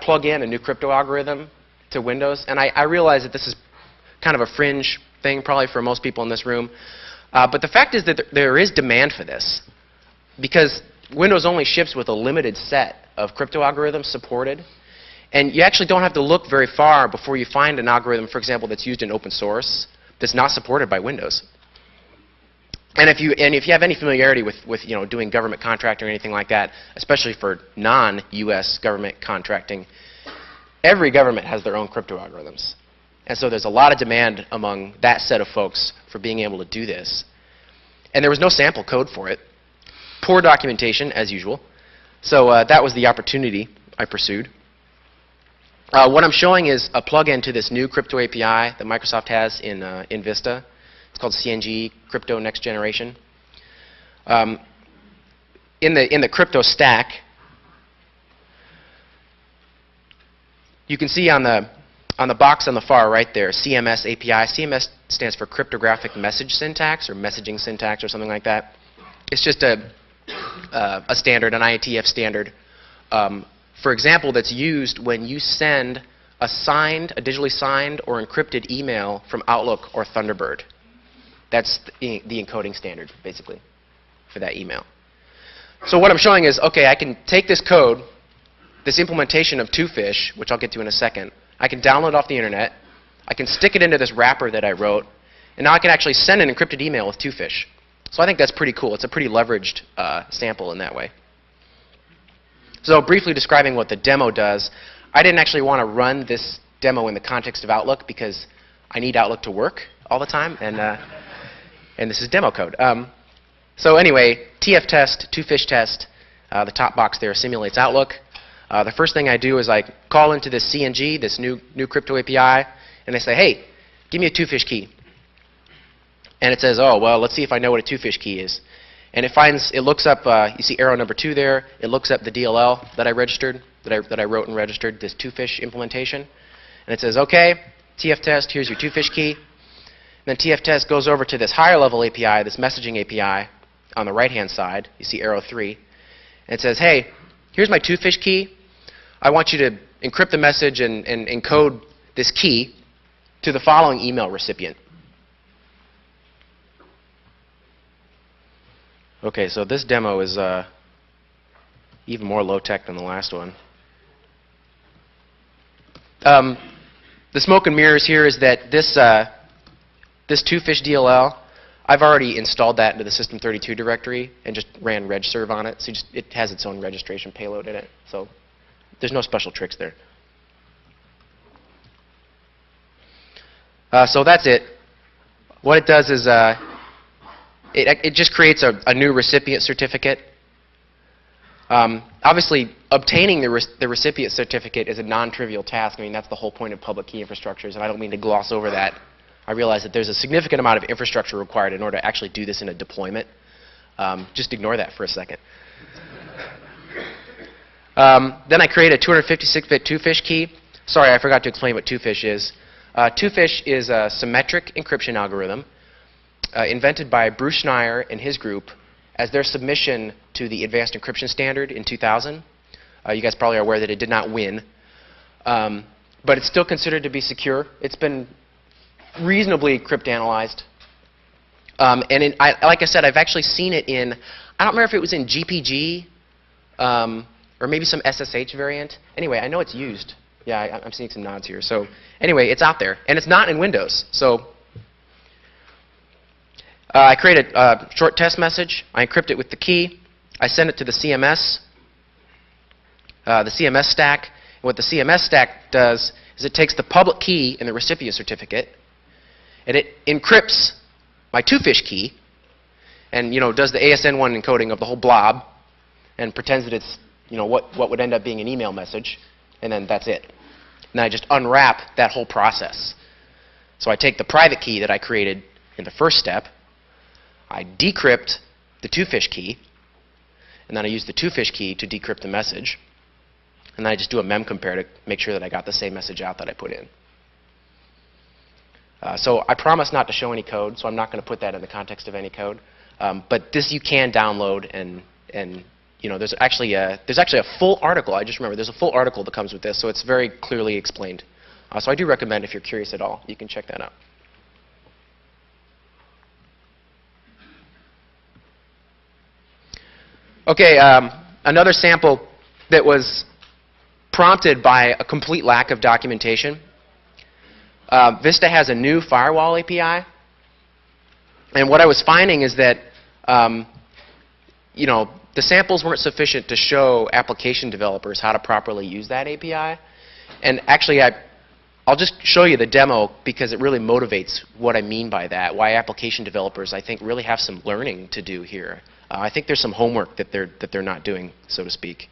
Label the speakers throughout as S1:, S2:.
S1: plug in a new crypto algorithm to Windows. And I realize that this is kind of a fringe thing probably for most people in this room. But the fact is that there is demand for this, because Windows only ships with a limited set of crypto algorithms supported. And you actually don't have to look very far before you find an algorithm, for example, that's used in open source that's not supported by Windows. And if you have any familiarity with doing government contracting or anything like that, especially for non-US government contracting, every government has their own crypto algorithms. And so there's a lot of demand among that set of folks for being able to do this. And there was no sample code for it. Poor documentation, as usual. So that was the opportunity I pursued. What I'm showing is a plug-in to this new crypto API that Microsoft has in Vista. It's called CNG Crypto Next Generation. In the crypto stack, you can see on the box on the far right there, CMS API. CMS stands for Cryptographic Message Syntax or Messaging Syntax or something like that. It's just a standard, an IETF standard, for example, that's used when you send a digitally signed or encrypted email from Outlook or Thunderbird. That's the encoding standard, basically, for that email. So what I'm showing is, OK, I can take this code, this implementation of Twofish, which I'll get to in a second. I can download off the internet. I can stick it into this wrapper that I wrote. And now I can actually send an encrypted email with Twofish. So I think that's pretty cool. It's a pretty leveraged sample in that way. So briefly describing what the demo does, I didn't actually want to run this demo in the context of Outlook because I need Outlook to work all the time. And this is demo code. So anyway, TF test, Twofish test. The top box there simulates Outlook. The first thing I do is I call into this CNG, this new crypto API, and I say, hey, give me a Twofish key. And it says, oh, well, let's see if I know what a Twofish key is. And it looks up, you see arrow number 2 there. It looks up the DLL that I registered, that I wrote and registered, this Twofish implementation. And it says, OK, TF test, here's your Twofish key. And then TF test goes over to this higher level API, this messaging API on the right-hand side. You see arrow 3. And it says, hey, here's my Twofish key. I want you to encrypt the message and encode this key to the following email recipient. OK, so this demo is even more low-tech than the last one. The smoke and mirrors here is that this Twofish DLL, I've already installed that into the System32 directory and just ran regserve on it. So it has its own registration payload in it. So there's no special tricks there. So that's it. What it does is it just creates a new recipient certificate. Obviously, obtaining the recipient certificate is a non-trivial task. I mean, that's the whole point of public key infrastructures, and I don't mean to gloss over that. I realize that there's a significant amount of infrastructure required in order to actually do this in a deployment. Just ignore that for a second. Then I create a 256-bit Twofish key. Sorry, I forgot to explain what Twofish is. Twofish is a symmetric encryption algorithm invented by Bruce Schneier and his group as their submission to the Advanced Encryption Standard in 2000. You guys probably are aware that it did not win. But it's still considered to be secure. It's been reasonably cryptanalyzed. And like I said, I've actually seen it in, I don't remember if it was in GPG or maybe some SSH variant. Anyway, I know it's used. Yeah, I'm seeing some nods here. So anyway, it's out there. And it's not in Windows. So I create a short test message. I encrypt it with the key. I send it to the CMS stack. And what the CMS stack does is it takes the public key and the recipient certificate, and it encrypts my Twofish key, and does the ASN1 encoding of the whole blob, and pretends that it's what would end up being an email message, and then that's it. And then I just unwrap that whole process. So I take the private key that I created in the first step, I decrypt the Twofish key, and then I use the Twofish key to decrypt the message. And then I just do a mem compare to make sure that I got the same message out that I put in. So I promise not to show any code, so I'm not going to put that in the context of any code. But this you can download and there's actually a full article. I just remember there's a full article that comes with this, so it's very clearly explained. So I do recommend, if you're curious at all, you can check that out. Okay, another sample that was prompted by a complete lack of documentation. Vista has a new Firewall API, and what I was finding is that the samples weren't sufficient to show application developers how to properly use that API. And actually, I'll just show you the demo because it really motivates what I mean by that, why application developers, I think, really have some learning to do here. I think there's some homework that they're not doing, so to speak.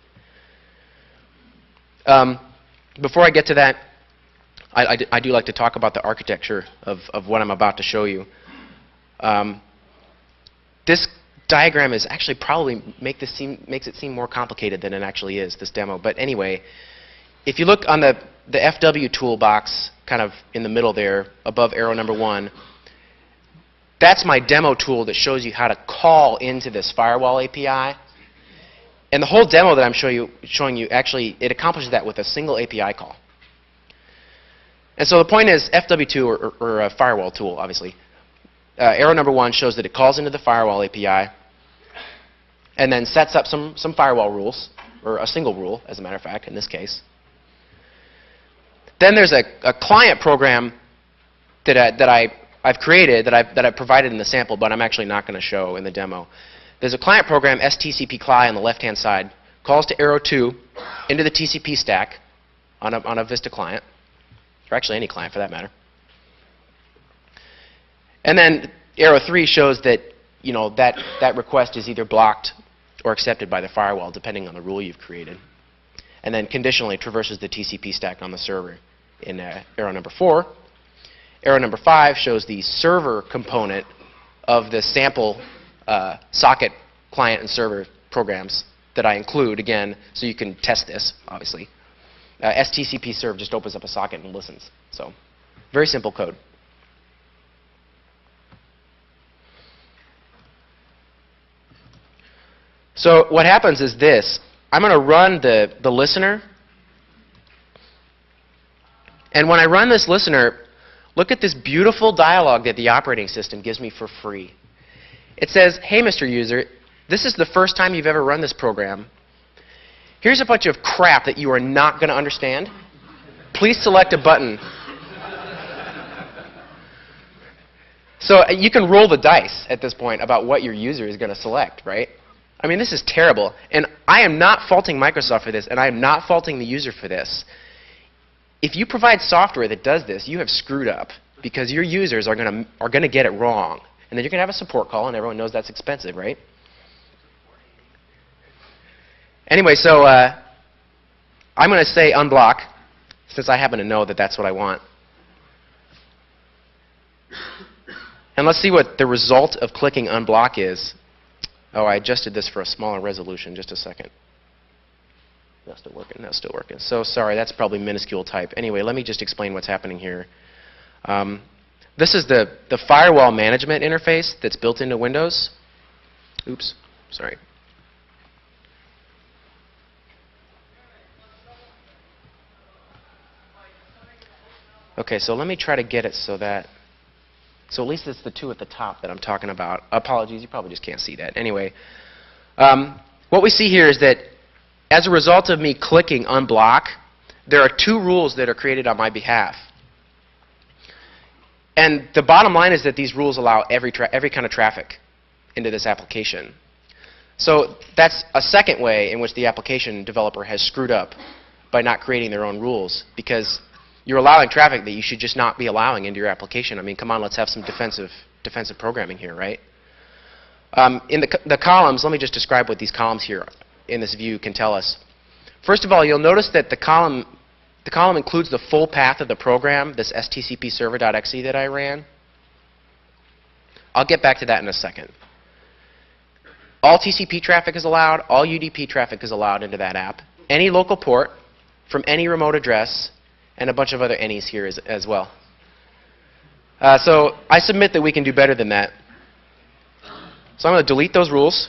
S1: Before I get to that, I do like to talk about the architecture of what I'm about to show you. This diagram is actually probably makes it seem more complicated than it actually is, this demo. But anyway, if you look on the FwTool box, kind of in the middle there, above arrow number 1, that's my demo tool that shows you how to call into this Firewall API. And the whole demo that I'm showing you, actually, it accomplishes that with a single API call. And so the point is, FwTool, or a Firewall tool, obviously, arrow number 1 shows that it calls into the Firewall API and then sets up some firewall rules, or a single rule, as a matter of fact, in this case. Then there's a client program that I've created, that I've provided in the sample, but I'm actually not going to show in the demo. There's a client program, stcp-cli, on the left-hand side, calls to arrow 2 into the TCP stack on a Vista client, or actually any client for that matter. And then arrow 3 shows that that request is either blocked or accepted by the firewall, depending on the rule you've created. And then conditionally traverses the TCP stack on the server in arrow number 4. Arrow number 5 shows the server component of the sample socket client and server programs that I include, again, so you can test this, obviously. STCP serve just opens up a socket and listens. So very simple code. So what happens is this. I'm going to run the listener. And when I run this listener, look at this beautiful dialog that the operating system gives me for free. It says, hey, Mr. User, this is the first time you've ever run this program. Here's a bunch of crap that you are not going to understand. Please select a button. So you can roll the dice at this point about what your user is going to select, right? I mean, this is terrible. And I am not faulting Microsoft for this, and I am not faulting the user for this. If you provide software that does this, you have screwed up, because your users are going to get it wrong. And then you're going to have a support call, and everyone knows that's expensive, right? Anyway, so I'm going to say unblock, since I happen to know that that's what I want. And let's see what the result of clicking unblock is. Oh, I adjusted this for a smaller resolution. Just a second. That's still working. That's still working. So sorry, that's probably minuscule type. Anyway, let me just explain what's happening here. This is the firewall management interface that's built into Windows. Oops, sorry. Okay, so let me try to get it so that, so at least it's the 2 at the top that I'm talking about. Apologies, you probably just can't see that. Anyway, what we see here is that as a result of me clicking unblock, there are 2 rules that are created on my behalf. And the bottom line is that these rules allow every kind of traffic into this application. So that's a second way in which the application developer has screwed up by not creating their own rules, because you're allowing traffic that you should just not be allowing into your application. I mean, come on, let's have some defensive programming here, right? In the columns, let me just describe what these columns here in this view can tell us. First of all, you'll notice that the column includes the full path of the program, this stcp server.exe that I ran. I'll get back to that in a second. All TCP traffic is allowed. All UDP traffic is allowed into that app. Any local port from any remote address, and a bunch of other any's here as well. So I submit that we can do better than that. So I'm going to delete those rules.